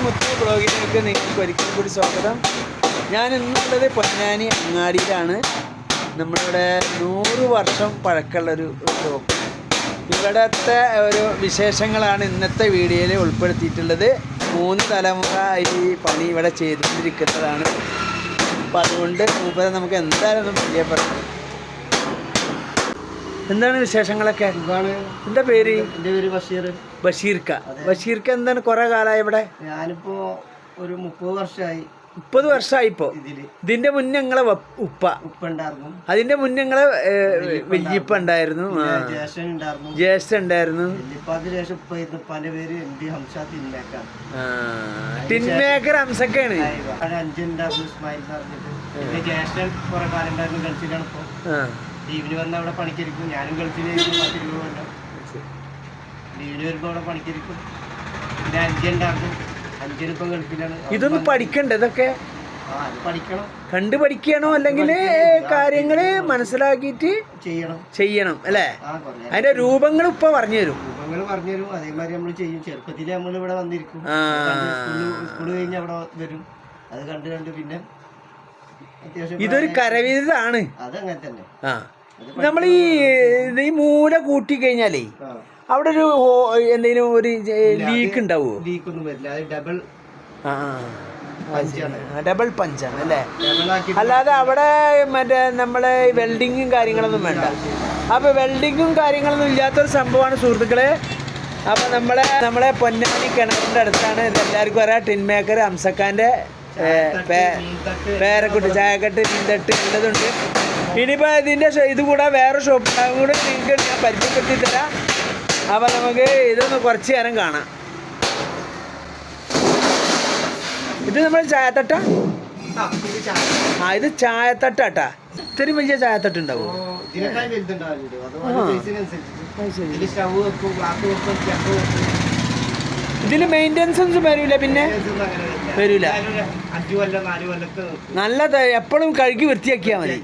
മുത്ത് ബ്ലോഗിലേക്ക് നിങ്ങൾക്ക് ഒരിക്കൽ കൂടി സ്വാഗതം. ഞാൻ ഇന്നുള്ളത് പൊന്നാനി അങ്ങാടിയിലാണ്. നമ്മളിവിടെ 100 വർഷം പഴക്കമുള്ളൊരു ഷോപ്പ്. ഇവിടുത്തെ ഒരു വിശേഷങ്ങളാണ് ഇന്നത്തെ വീഡിയോയിൽ ഉൾപ്പെടുത്തിയിട്ടുള്ളത്. 3 തലമുറ ഈ പണി ഇവിടെ ചെയ്തുകൊണ്ടിരിക്കുന്നതാണ്. അപ്പം അതുകൊണ്ട് മൂപ്പരെ നമുക്ക് എന്തായാലും ഒന്ന് പരിചയപ്പെടാം. എന്താണ് വിശേഷങ്ങളൊക്കെ? എന്താ പേര്? എൻ്റെ പേര് ബഷീർ. ബഷീർക്ക് എന്താണ് കുറെ കാലമായി ഇവിടെ? ഞാനിപ്പോ ഒരു 30 വർഷമായി. 30 വർഷമായിപ്പോ. ഇതിന്റെ മുന്നേ നിങ്ങളെ ഉപ്പ ഉണ്ടായിരുന്നു, അതിന്റെ മുന്നേ നിങ്ങളെ വല്യപ്പ ഉണ്ടായിരുന്നു, ജ്യേഷ്ഠ ഉണ്ടായിരുന്നു. പേര് MD ഹംസ ടിൻമേക്കർ ഹംസക്കാണ്. അഞ്ചുണ്ടായിരുന്നു ഇസ്മായിൽ എന്ന് പറഞ്ഞിട്ട്. പിന്നെ ജ്യേഷ്ഠൻ കുറെ കാലം ഉണ്ടായിരുന്നു, ഗൾഫിലാണ്. ഇപ്പൊ ലീവിന് വന്ന് അവിടെ പണിക്കരിക്കും. ഞാനും ഗൾഫിലായിരുന്നു 10-20 കൊല്ലം. ലീവിന് വരുമ്പോ അവിടെ പണിക്കരിക്കും. പിന്നെ അഞ്ചുണ്ടായിരുന്നു, അഞ്ചിനിപ്പം ഗൾഫിലാണ്. ഇതൊന്നും പഠിക്കണ്ടേ? ഇതൊക്കെ പഠിക്കണം. കണ്ടു പഠിക്കണോ അല്ലെങ്കിൽ കാര്യങ്ങള് മനസ്സിലാക്കിയിട്ട് ചെയ്യണം അല്ലേ? അതിന്റെ രൂപങ്ങൾ ഇപ്പൊ പറഞ്ഞുതരും. അതേമാതിരി നമ്മൾ ചെയ്യും. ചെറുപ്പത്തിൽ നമ്മൾ ഇവിടെ വന്നിരിക്കും, സ്കൂള് കഴിഞ്ഞ് അവിടെ വരും. അത് കണ്ട് പിന്നെ ഇതൊരു കരവിരുതാണ്. അതങ്ങനെ തന്നെ. നമ്മൾ ഈ മൂല കൂട്ടി കഴിഞ്ഞാലേ അവിടെ ഒരു എന്തെങ്കിലും ഒരു ലീക്ക് ഉണ്ടാവുമോ? ലീക്കൊന്നും വരില്ല. ഡബിൾ പഞ്ചാണ് അല്ലേ? അല്ലാതെ അവിടെ മറ്റേ നമ്മളെ വെൽഡിങ്ങും കാര്യങ്ങളൊന്നും വേണ്ട. അപ്പൊ വെൽഡിങ്ങും കാര്യങ്ങളൊന്നും ഇല്ലാത്തൊരു സംഭവമാണ് സുഹൃത്തുക്കളെ. അപ്പൊ നമ്മളെ പൊന്നാനി കിണറിന്റെ അടുത്താണ്. ഇതെല്ലാവർക്കും അറിയാം. ടിൻമേക്കർ ഹംസക്കാന്റെ പേരക്കുട്ടി, ചായക്കട്ട്, മീൻതട്ട് ഉള്ളതുണ്ട്. ഇനിയിപ്പോ ഇതിന്റെ ഇത് കൂടെ വേറെ ഷോപ്പ് കൂടെ നിങ്ങൾക്ക് ഞാൻ പരിചയപ്പെടുത്തി തരാം. അപ്പൊ നമുക്ക് ഇതൊന്ന് കുറച്ച് നേരം കാണാം. ഇത് നമ്മൾ ചായത്തട്ട. ഇത് ചായത്തട്ടാ. ഇത്രയും വലിയ ചായത്തട്ട് ഉണ്ടാവും. ഇതില് മെയിൻ്റെനൻസ് ഒന്നും വരില്ല. പിന്നെ വരില്ല. നല്ല എപ്പോഴും കഴുകി വൃത്തിയാക്കിയാൽ മതി.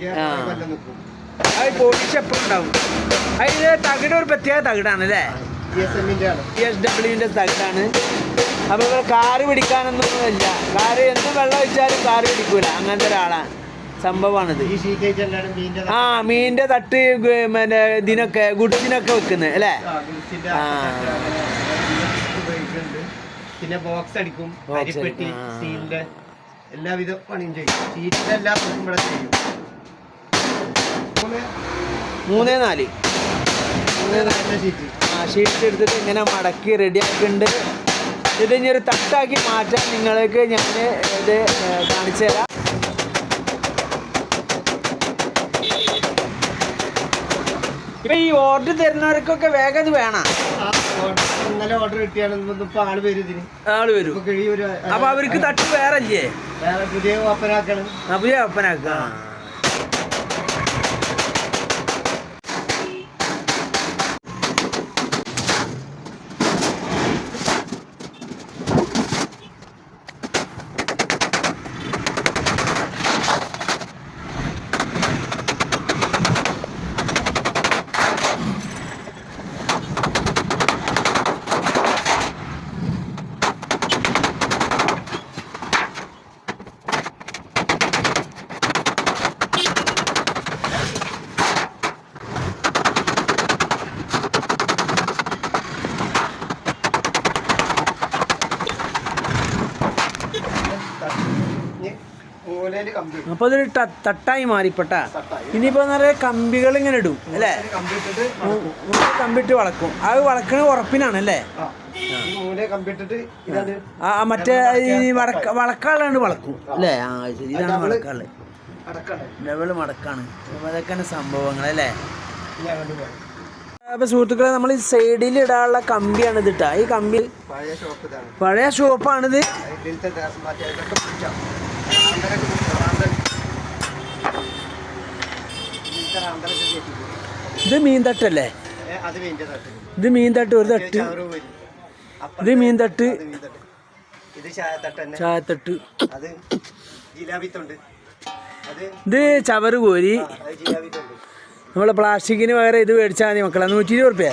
അത് പോളിഷ് എപ്പോഴും ഉണ്ടാവും. അതിന് തകിട് ഒരു പ്രത്യേക തകിടാണ് അല്ലേ? ESWന്റെ തകിടാണ്. അപ്പോൾ ഇവിടെ കാറ് പിടിക്കാനൊന്നും ഇല്ല. കാറ് എന്ത് വെള്ളം ഒഴിച്ചാലും കാറ് പിടിക്കൂല. അങ്ങനത്തെ ഒരാളാണ്. സംഭവമാണിത്. മീനിന്റെ തട്ട് മറ്റേ ഇതിനൊക്കെ ഗുഡ്സിനൊക്കെ വെക്കുന്നത് അല്ലേ? പിന്നെ ബോക്സ് അടിക്കും, അരിപ്പെട്ടി, സ്റ്റീലിന്റെ എല്ലാവിധ പണിയും ചെയ്യും. ഷീറ്റിന്റെ എല്ലാ പണിയും ഇവിടെ ചെയ്യും. 3-4 ഷീറ്റ് എടുത്തിട്ട് ഇങ്ങനെ മടക്കി റെഡിയാക്കിയിട്ടുണ്ട്. ഇത് ഇനി ഒരു തട്ടാക്കി മാറ്റാൻ നിങ്ങൾക്ക് ഞാൻ ഇത് കാണിച്ചു തരാം. ഇപ്പൊ ഈ ഓർഡർ തരുന്നവർക്കൊക്കെ വേഗം ഇത് വേണം. ഇന്നലെ ഓർഡർ കിട്ടിയാണ്. ആള് വരും. അപ്പൊ അവർക്ക് തട്ട് വേറെ ഇല്ലേ? പുതിയ ഓപ്പനാക്കണം. പുതിയ ഓപ്പനാക്കുക. അപ്പൊ അതൊരു തട്ടായി മാറിപ്പെട്ട. ഇനിയിപ്പോ നിറയെ കമ്പികൾ ഇങ്ങനെ ഇടും അല്ലേ? കമ്പിട്ട് വളക്കും. അത് വളക്കണ ഉറപ്പിനാണ് അല്ലേ? മറ്റേ വളക്കാളാണ്ട് വളക്കും അല്ലേ? ശരി, ഇതാണ് വളക്കാള്. ഡബിള് മടക്കാണ്. അതൊക്കെയാണ് സംഭവങ്ങൾ അല്ലേ? അപ്പൊ സുഹൃത്തുക്കളെ, നമ്മൾ ഈ സൈഡിൽ ഇടാനുള്ള കമ്പിയാണ് ഇതിട്ടാ. ഈ കമ്പി പഴയ ഷോപ്പാണിത്. ഇത് മീൻതട്ടല്ലേ? ഇത് മീൻതട്ട്. ഒരു തട്ട്. ഇത് മീൻതട്ട്. ചായത്തട്ട്. ഇത് ചവറ് കോരി. നമ്മളെ പ്ലാസ്റ്റിക്കിന് പകരം ഇത് മേടിച്ചാൽ മതി മക്കളെ. 120 റുപ്യ.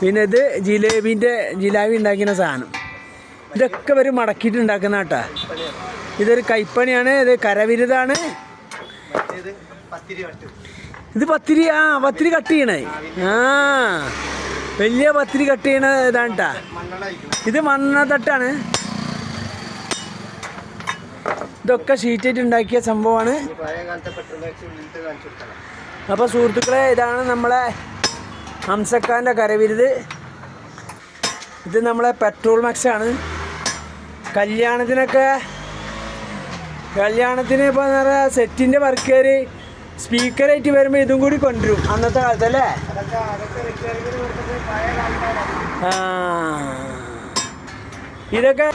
പിന്നെ ഇത് ജിലേബി ഉണ്ടാക്കുന്ന സാധനം. ഇതൊക്കെ ഇവർ മടക്കിയിട്ട് ഉണ്ടാക്കുന്ന കേട്ടാ. ഇതൊരു കൈപ്പണിയാണ്, ഇത് കരവിരുതാണ്. ഇത് പത്തിരി, പത്തിരി കട്ട് ചെയ്യണേ. വലിയ പത്തിരി കട്ട് ചെയ്യണ ഇതാണ് കേട്ടാ. ഇത് മണ്ണത്തട്ടാണ്. ഇതൊക്കെ ഷീറ്റായിട്ട് ഉണ്ടാക്കിയ സംഭവമാണ്. അപ്പോൾ സുഹൃത്തുക്കളെ, ഇതാണ് നമ്മളെ ഹംസക്കാൻ്റെ കരവിരുത്. ഇത് നമ്മളെ പെട്രോൾ മാക്സാണ്. കല്യാണത്തിന് ഇപ്പോൾ എന്താ പറയുക, സെറ്റിൻ്റെ വർക്കുകാർ സ്പീക്കറായിട്ട് വരുമ്പോൾ ഇതും കൂടി കൊണ്ടുവരും അന്നത്തെ കാലത്തല്ലേ. ഇതൊക്കെ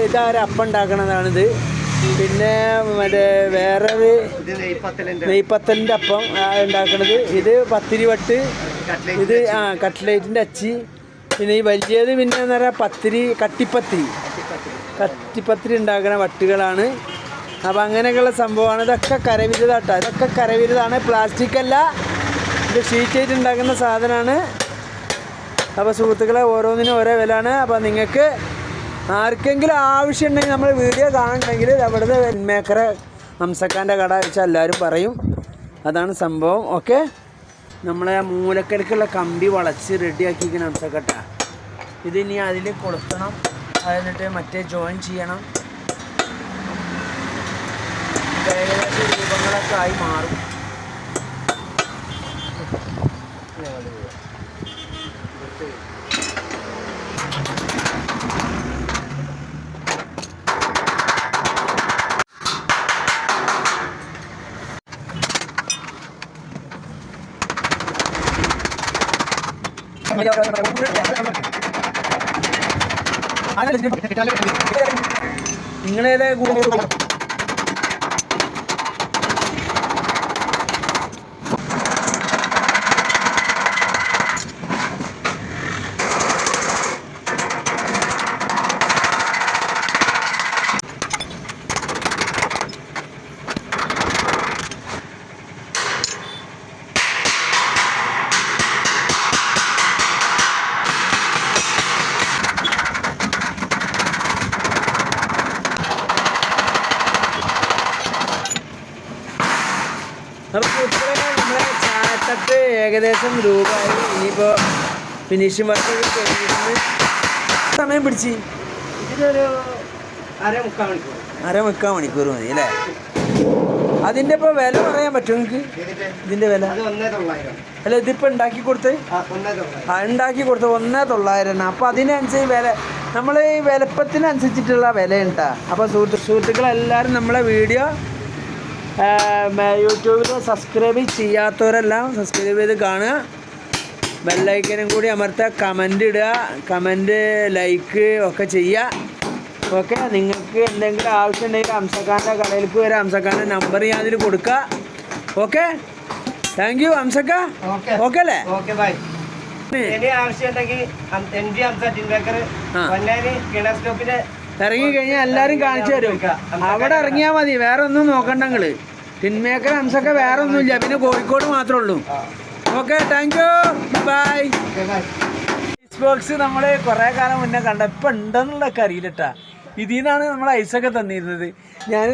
ഇതാരും അപ്പം ഉണ്ടാക്കണതാണിത്. പിന്നെ മറ്റേ വേറൊരു നെയ്പത്തലിൻ്റെ അപ്പം ഉണ്ടാക്കണത്. ഇത് പത്തിരി വട്ട്, ഇത് കട്ട്ലേറ്റിൻ്റെ അച്ചി. പിന്നെ ഈ വലിയത് പിന്നെ എന്താ പറയുക പത്തിരി, കട്ടിപ്പത്തിരി ഉണ്ടാക്കുന്ന വട്ടുകളാണ്. അപ്പം അങ്ങനെയൊക്കെയുള്ള സംഭവമാണ്. ഇതൊക്കെ കരവിരുതാട്ടോ. ഇതൊക്കെ കരവിരുതാണ്, പ്ലാസ്റ്റിക് അല്ല. ഇത് ഷീറ്റായിട്ട് ഉണ്ടാക്കുന്ന സാധനമാണ്. അപ്പോൾ സുഹൃത്തുക്കളെ, ഓരോന്നിനും ഓരോ വിലയാണ്. അപ്പോൾ നിങ്ങൾക്ക് ആർക്കെങ്കിലും ആവശ്യമുണ്ടെങ്കിൽ നമ്മൾ വീഡിയോ കാണുന്നുണ്ടെങ്കിൽ അവിടുത്തെ മേക്കറെ ഹംസക്കാൻ്റെ കട വെച്ചാൽ എല്ലാവരും പറയും. അതാണ് സംഭവം. ഓക്കെ, നമ്മളെ മൂലക്കരക്കുള്ള കമ്പി വളച്ച് റെഡിയാക്കിയിരിക്കണം ഹംസക്കട്ട. ഇതിനി അതിൽ കൊളുത്തണം, എന്നിട്ട് മറ്റേ ജോയിൻ ചെയ്യണം. ഏകദേശം രൂപങ്ങളൊക്കെ ആയി മാറും. നിങ്ങളേതാ നമ്മളെ ചായത്തട്ട് ഏകദേശം രൂപയായി. ഇനിയിപ്പോൾ ഫിനിഷിംഗ് വർക്ക് കഴിഞ്ഞിരുന്ന് സമയം പിടിച്ച് ഇതിനൊരു അരമുക്കാൽ മണിക്കൂർ മതി അല്ലേ? അതിൻ്റെ ഇപ്പോൾ വില പറയാൻ പറ്റുമോ നിങ്ങൾക്ക്? ഇതിൻ്റെ വില അല്ല, ഇതിപ്പോൾ ഉണ്ടാക്കി കൊടുത്ത് ഉണ്ടാക്കി കൊടുത്ത് 1,900. അപ്പോൾ അതിനനുസരിച്ച് വില, നമ്മൾ ഈ വലുപ്പത്തിനനുസരിച്ചിട്ടുള്ള വിലയുണ്ടാ. അപ്പോൾ സുഹൃത്തുക്കളെല്ലാവരും നമ്മളെ വീഡിയോ യൂട്യൂബിൽ സബ്സ്ക്രൈബ് ചെയ്യാത്തവരെല്ലാം സബ്സ്ക്രൈബ് ചെയ്ത് കാണുക. ബെല്ലൈക്കനും കൂടി അമർത്തുക, കമൻ്റ് ഇടുക, കമൻ്റ് ലൈക്ക് ഒക്കെ ചെയ്യുക. ഓക്കെ, നിങ്ങൾക്ക് എന്തെങ്കിലും ആവശ്യം ഉണ്ടെങ്കിൽ ഹംസക്കാൻ്റെ കടയിലേക്ക് വരാം. ഹംസക്കാൻ്റെ നമ്പർ ഞാൻ അതിൽ കൊടുക്കുക. ഓക്കെ, താങ്ക് യു ഹംസക്ക. ഓക്കെ അല്ലേ? ഇറങ്ങി കഴിഞ്ഞാൽ എല്ലാവരും കാണിച്ചു തരും. അവിടെ ഇറങ്ങിയാൽ മതി, വേറെ ഒന്നും നോക്കണ്ട. നിങ്ങള് ടിൻമേക്കർ ഹംസക്ക വേറെ ഒന്നുമില്ല, പിന്നെ കോഴിക്കോട് മാത്രമേ ഉള്ളൂ. Okay, thank you, bye. Box നമ്മൾ കുറേ കാലം മുന്നേ കണ്ട, ഇപ്പം ഉണ്ടെന്നുള്ളതൊക്കെ അറിയില്ലട്ടാ. ഇതിൽ നിന്നാണ് നമ്മൾ ഐസൊക്കെ തന്നിരുന്നത്. ഞാൻ